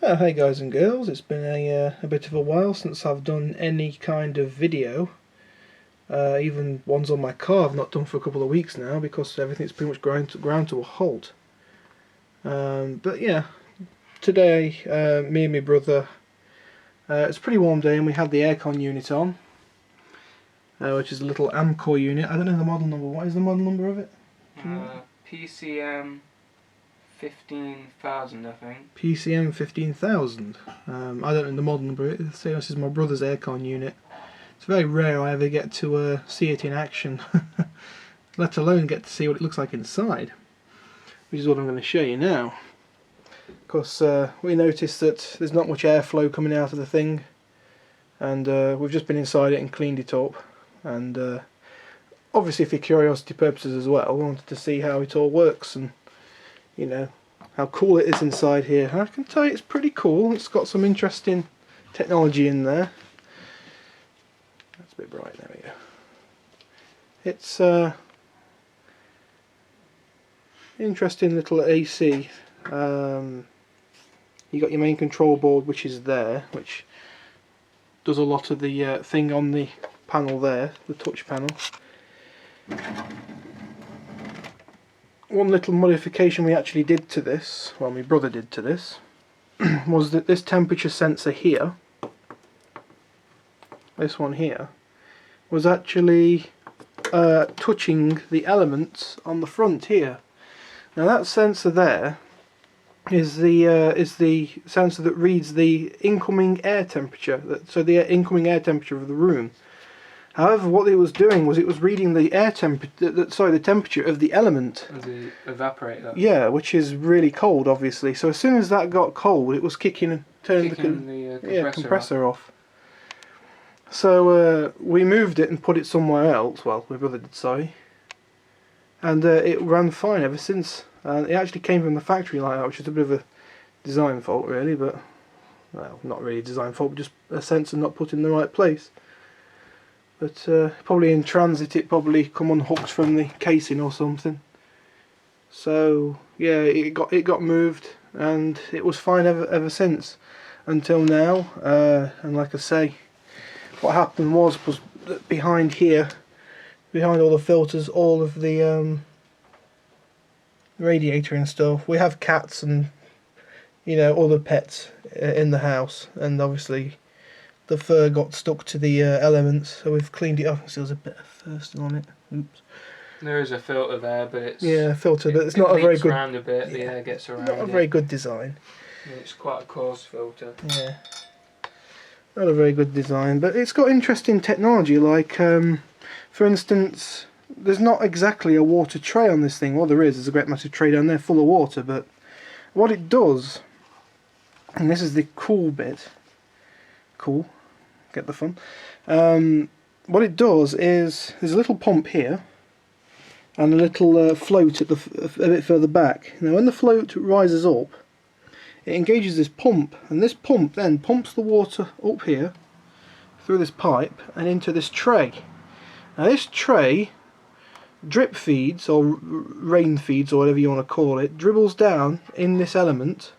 Hey guys and girls, it's been a bit of a while since I've done any kind of video. Even ones on my car I've not done for a couple of weeks now because everything's pretty much ground to a halt. But yeah, today me and my brother, it's a pretty warm day and we had the aircon unit on, which is a little Amcor unit. I don't know the model number. What is the model number of it? PCM 15,000, I think. PCM 15,000. I don't know the model number of it. Say this is my brother's aircon unit. It's very rare I ever get to see it in action, let alone get to see what it looks like inside, which is what I'm going to show you now. Because we noticed that there's not much airflow coming out of the thing, and we've just been inside it and cleaned it up, and obviously for curiosity purposes as well, we wanted to see how it all works and, you know, how cool it is inside here. And I can tell you it's pretty cool. It's got some interesting technology in there. That's a bit bright, there we go. It's interesting little AC. You got your main control board, which is there, which does a lot of the thing on the panel there, the touch panel. One little modification we actually did to this, well my brother did to this, was that this temperature sensor here, this one here, was actually touching the elements on the front here. Now that sensor there is the sensor that reads the incoming air temperature, so the incoming air temperature of the room. However, what it was doing was it was reading the air temperature, the temperature of the element. The evaporator. Yeah, which is really cold, obviously. So as soon as that got cold, it was kicking and turning the compressor off. So we moved it and put it somewhere else. Well, my brother did, sorry. And it ran fine ever since. It actually came from the factory like that, which is a bit of a design fault, really. But well, not really a design fault, but just a sensor not put in the right place. But probably in transit it probably come unhooked from the casing or something. So yeah, it got moved and it was fine ever since until now. And like I say, what happened was that behind here, behind all the filters, all of the radiator and stuff, we have cats and, you know, other pets in the house, and obviously the fur got stuck to the elements, so we've cleaned it off. So there's a bit of fur still on it. Oops. There is a filter there, but it's filter, but it's not a very good. Around a bit, the air gets around. Not a very good design. It's quite a coarse filter. Yeah, not a very good design, but it's got interesting technology. Like, for instance, there's not exactly a water tray on this thing. Well, there's a great massive tray down there full of water, but what it does, and this is the cool bit. Cool. Get the fun. What it does is there's a little pump here and a little float at a bit further back. Now when the float rises up, it engages this pump, and this pump then pumps the water up here through this pipe and into this tray. Now this tray drip feeds, or rain feeds, or whatever you want to call it, dribbles down in this element,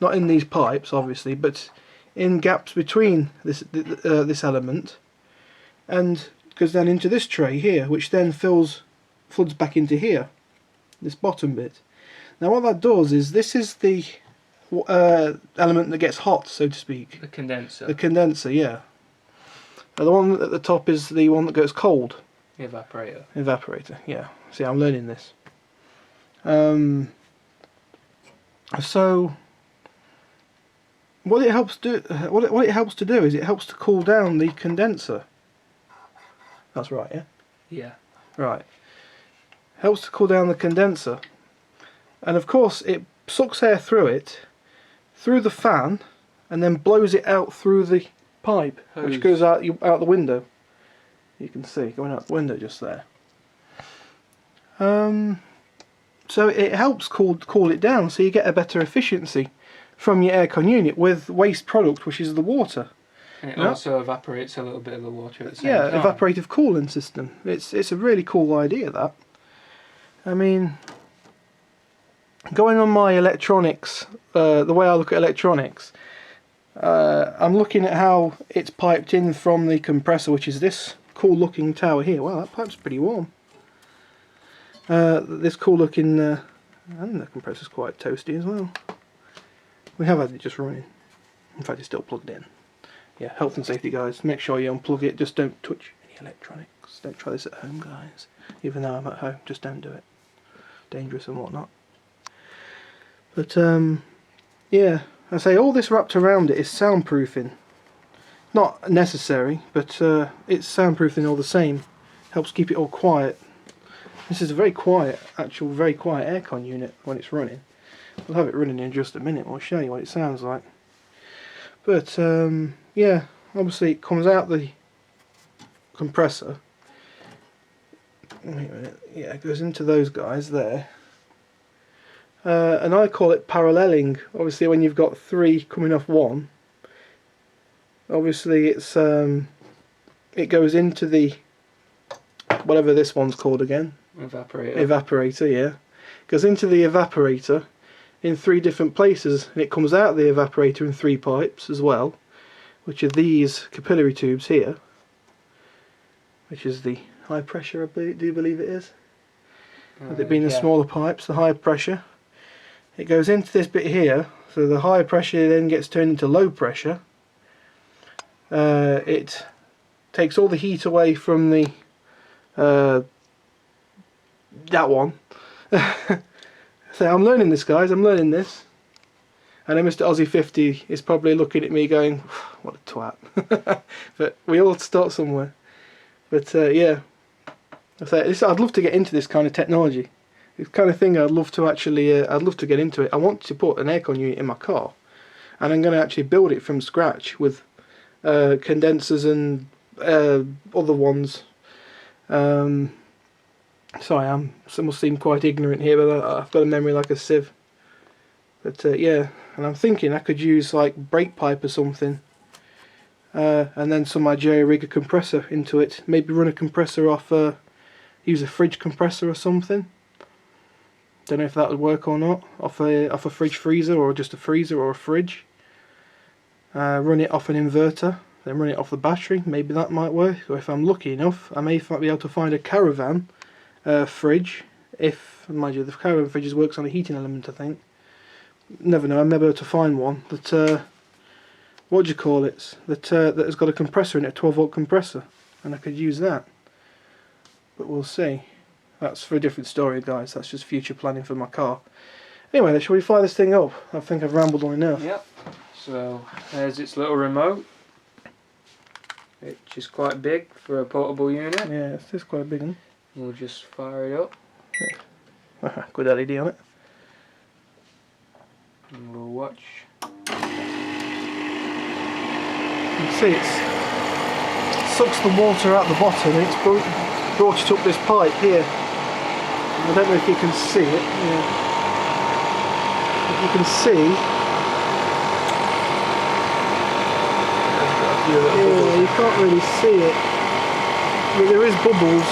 not in these pipes obviously, but in gaps between this element, and goes down into this tray here, which then floods back into here, this bottom bit. Now what that does is, this is the element that gets hot, so to speak. The condenser. The condenser, yeah. Now the one at the top is the one that goes cold. The evaporator. Evaporator, yeah. See, I'm learning this. So what it helps do, what it helps to do is it helps to cool down the condenser. That's right, yeah? Yeah. Right. Helps to cool down the condenser. And of course it sucks air through it, through the fan, and then blows it out through the pipe, which goes out the window. You can see, going out the window just there. So it helps cool it down, so you get a better efficiency from your aircon unit with waste product, which is the water. And it also evaporates a little bit of the water at the same time. Yeah, evaporative cooling system. It's a really cool idea, that. I mean, going on my electronics, the way I look at electronics, I'm looking at how it's piped in from the compressor, which is this cool looking tower here. Wow, that pipe's pretty warm. This cool looking, and the compressor's quite toasty as well. We have had it just running. In fact, it's still plugged in. Yeah, health and safety guys, make sure you unplug it, just don't touch any electronics. Don't try this at home, guys. Even though I'm at home, just don't do it. Dangerous and whatnot. But yeah, I say all this wrapped around it is soundproofing. Not necessary, but it's soundproofing all the same. Helps keep it all quiet. This is a very quiet aircon unit when it's running. We'll have it running in just a minute. I'll show you what it sounds like. But yeah, obviously it comes out the compressor. Wait a minute. Yeah, it goes into those guys there. And I call it paralleling. Obviously, when you've got three coming off one, obviously it's it goes into the whatever this one's called again. Evaporator, yeah. Goes into the evaporator in three different places, and it comes out of the evaporator in three pipes as well, which are these capillary tubes here, which is the high pressure, do you believe it is? With it being the smaller pipes, the high pressure. It goes into this bit here, so the high pressure then gets turned into low pressure. It takes all the heat away from the that one. So I'm learning this, guys, I'm learning this. I know Mr. Aussie 50 is probably looking at me going, what a twat. But we all start somewhere. But yeah, I'd love to get into this kind of technology. It's the kind of thing I'd love to actually, I'd love to get into it. I want to put an aircon unit in my car, and I'm going to actually build it from scratch with condensers and other ones. Sorry, I must seem quite ignorant here, but I've got a memory like a sieve. But yeah, and I'm thinking I could use like brake pipe or something, and then some rig a compressor into it. Maybe run a compressor off, use a fridge compressor or something. Don't know if that would work or not. Off a fridge freezer, or just a freezer or a fridge. Run it off an inverter, then run it off the battery. Maybe that might work. Or if I'm lucky enough, I may be able to find a caravan fridge. If, mind you, the caravan fridge works on a heating element, I think. Never know. I may be able to find one that what do you call it? That has got a compressor in it, a 12-volt compressor, and I could use that. But we'll see. That's for a different story, guys. That's just future planning for my car. Anyway, shall we fire this thing up? I think I've rambled on enough. Yep. So there's its little remote, which is quite big for a portable unit. Yeah, it is quite a big one. We'll just fire it up. Yeah. Good LED on it. And we'll watch. You can see it sucks the water out the bottom, and it's brought it up this pipe here. I don't know if you can see it. Yeah. If you can see, yeah, you can't really see it, but there is bubbles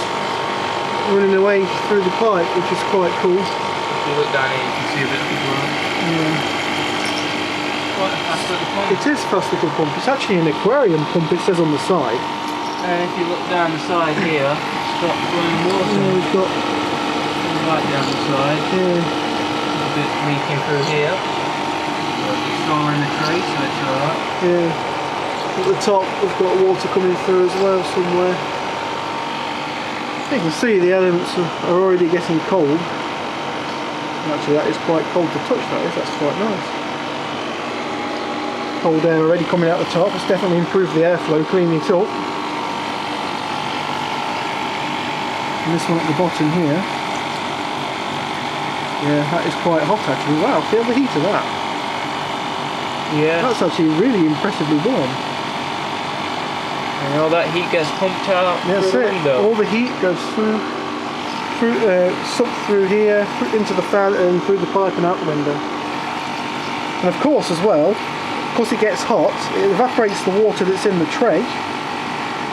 running away through the pipe, which is quite cool. If you look down here, you can see a bit of the yeah. Quite a fast little pump. It is a fast little pump. It's actually an aquarium pump, it says on the side. And if you look down the side here, it's got flowing water. Yeah, we've got right down the side. Yeah. There's a bit leaking through here. But it's storing the tree, so it's alright. Yeah. At the top we've got water coming through as well somewhere. You can see the elements are already getting cold. Actually, that is quite cold to touch, that is. That's quite nice. Cold air already coming out the top. It's definitely improved the airflow, cleaning it up. And this one at the bottom here. Yeah, that is quite hot actually. Wow, feel the heat of that. Yeah. That's actually really impressively warm. And all that heat gets pumped out That's through the it. window. All the heat goes through sucked through here, into the fan and through the pipe and out the window. And of course as well, because it gets hot, it evaporates the water that's in the tray.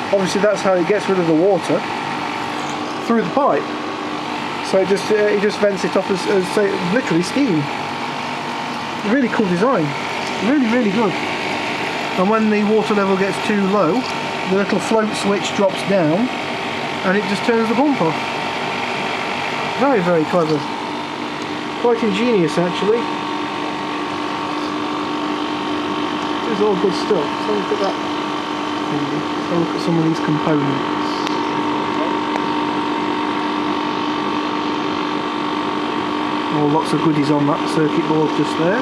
Obviously that's how it gets rid of the water, through the pipe. So so it just vents it off as say, literally steam. Really cool design, really good. And when the water level gets too low, the little float switch drops down and it just turns the pump off. Very clever. Quite ingenious actually. It's all good stuff. So look at that. Let's have a look at some of these components. Oh, lots of goodies on that circuit board just there.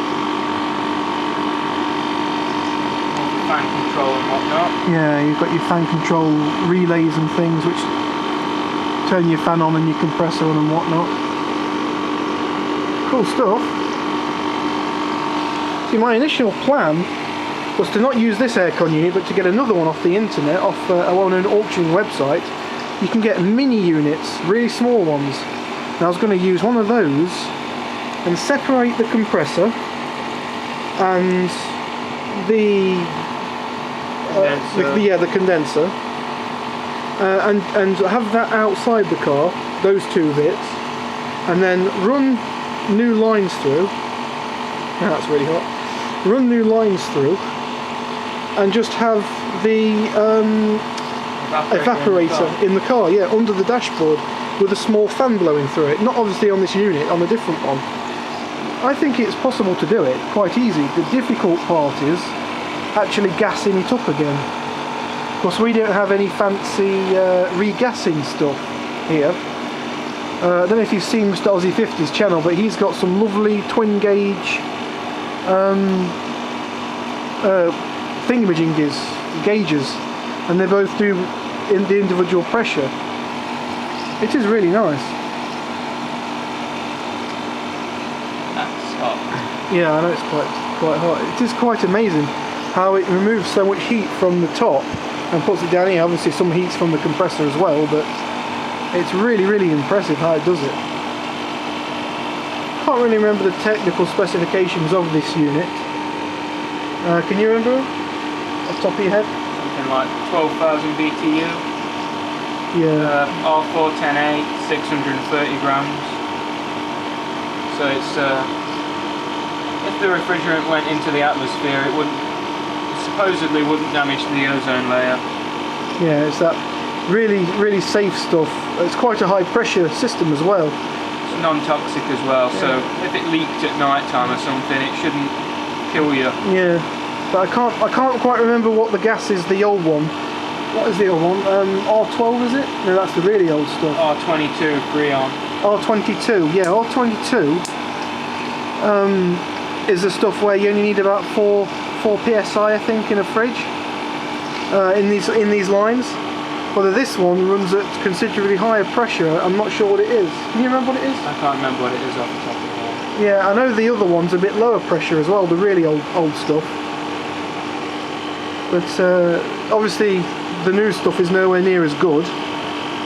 Fan control and whatnot. Yeah, you've got your fan control relays and things which turn your fan on and your compressor on and whatnot. Cool stuff. See, my initial plan was to not use this aircon unit but to get another one off the internet, off an auctioning website. You can get mini units, really small ones. And I was going to use one of those and separate the compressor and the condenser, and have that outside the car, those two bits, and then run new lines through. That's really hot. Run new lines through, and just have the evaporator in the car, yeah, under the dashboard with a small fan blowing through it. Not obviously on this unit, on a different one. I think it's possible to do it, quite easy. The difficult part is actually gassing it up again. Of course, we don't have any fancy regassing stuff here. I don't know if you've seen Mr. Aussie 50's channel, but he's got some lovely twin gauge thingamajingies, gauges, and they both do in the individual pressure. It is really nice. That's hot. Yeah, I know it's quite hot. It is quite amazing how it removes so much heat from the top and puts it down here. Obviously some heat's from the compressor as well, but it's really impressive how it does it. Can't really remember the technical specifications of this unit. Can you remember off the top of your head? Something like 12,000 BTU. Yeah. R410A, 630 grams. So it's if the refrigerant went into the atmosphere, it supposedly wouldn't damage the ozone layer. Yeah, it's that really safe stuff. It's quite a high pressure system as well. It's non-toxic as well, so if it leaked at night time or something, it shouldn't kill you. Yeah, but I can't quite remember what the gas is. The old one. What is the old one? R12 is it? No, that's the really old stuff. R22 Freon. R22, yeah, R22 is the stuff where you only need about 4 psi, I think, in a fridge. In these lines. Whether this one runs at considerably higher pressure, I'm not sure what it is. Can you remember what it is? I can't remember what it is off the top of my head. Yeah, I know the other one's a bit lower pressure as well, the really old stuff. But obviously the new stuff is nowhere near as good,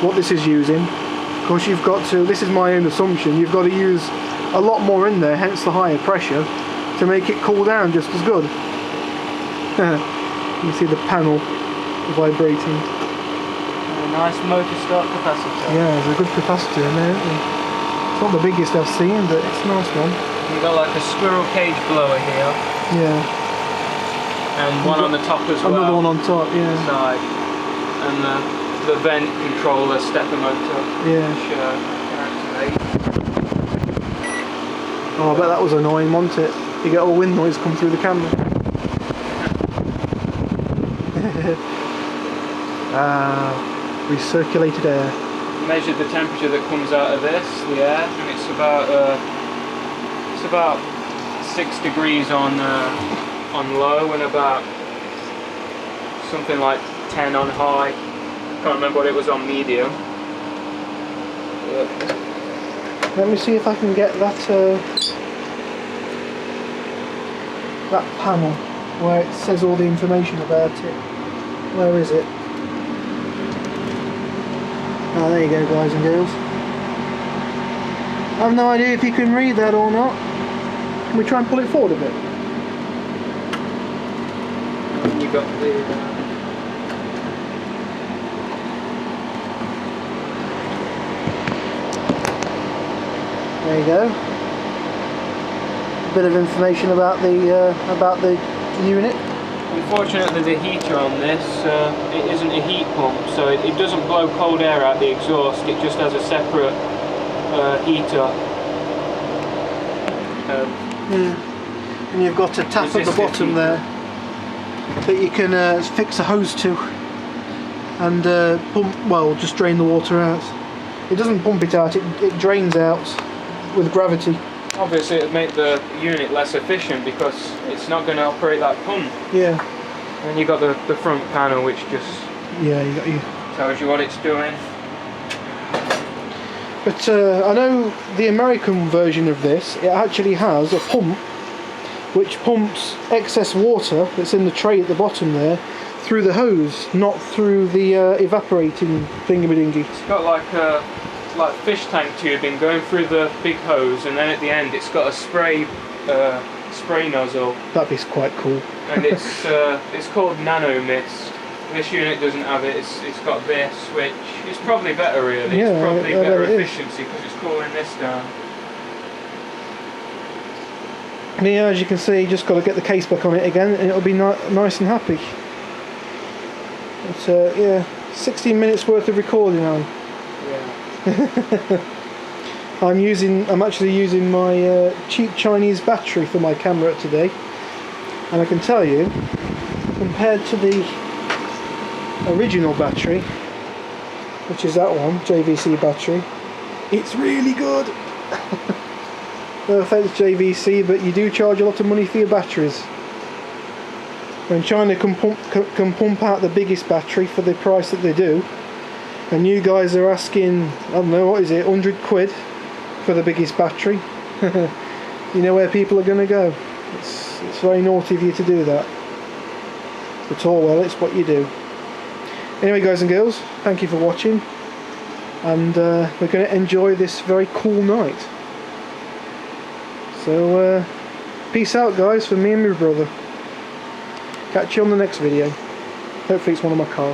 what this is using. Of course you've got to, this is my own assumption, you've got to use a lot more in there, hence the higher pressure, to make it cool down just as good. You can see the panel vibrating. A nice motor start capacitor. Yeah, there's a good capacitor in there, isn't there? It's not the biggest I've seen, but it's a nice one. You've got like a squirrel cage blower here. Yeah. And one on the top as well. Another one on top, yeah. Side. And the vent controller stepper motor. Yeah. Which can activate. Oh, I bet that was annoying, wasn't it? You get all wind noise come through the camera. Recirculated air. Measured the temperature that comes out of this, the air, and it's about 6 degrees on low and about something like 10 on high. Can't remember what it was on medium. Let me see if I can get that that panel where it says all the information about it. Where is it? Oh, there you go, guys and girls. I have no idea if you can read that or not. Can we try and pull it forward a bit? You got the There you go. A bit of information about the unit. Unfortunately, the heater on this, it isn't a heat pump, so it doesn't blow cold air out the exhaust, it just has a separate heater. Yeah. And you've got a tap at the bottom there that you can fix a hose to and pump, well, just drain the water out. It doesn't pump it out, it drains out with gravity. Obviously it'd make the unit less efficient because it's not going to operate that pump. Yeah. And you've got the front panel which just tells you what it's doing. But I know the American version of this, it actually has a pump which pumps excess water that's in the tray at the bottom there through the hose, not through the evaporating thingamajiggy. It's got like a fish tank tubing going through the big hose, and then at the end it's got a spray nozzle. That'd be quite cool. And it's called Nano Mist. This unit doesn't have it. It's got this, which is probably better really. Yeah, it's probably I better bet it efficiency because it's cooling this down. And yeah, as you can see, you just got to get the case back on it again, and it'll be nice and happy. But yeah, 16 minutes worth of recording on. Yeah. I'm actually using my cheap Chinese battery for my camera today, and I can tell you, compared to the original battery, which is that one, JVC battery, it's really good. No offense JVC, but you do charge a lot of money for your batteries. When China can pump out the biggest battery for the price that they do, and you guys are asking, I don't know, what is it, 100 quid for the biggest battery, you know where people are going to go. It's very naughty of you to do that. But oh well, it's what you do. Anyway guys and girls, thank you for watching, and we're going to enjoy this very cool night. So peace out guys, from me and my brother. Catch you on the next video. Hopefully it's one of my car.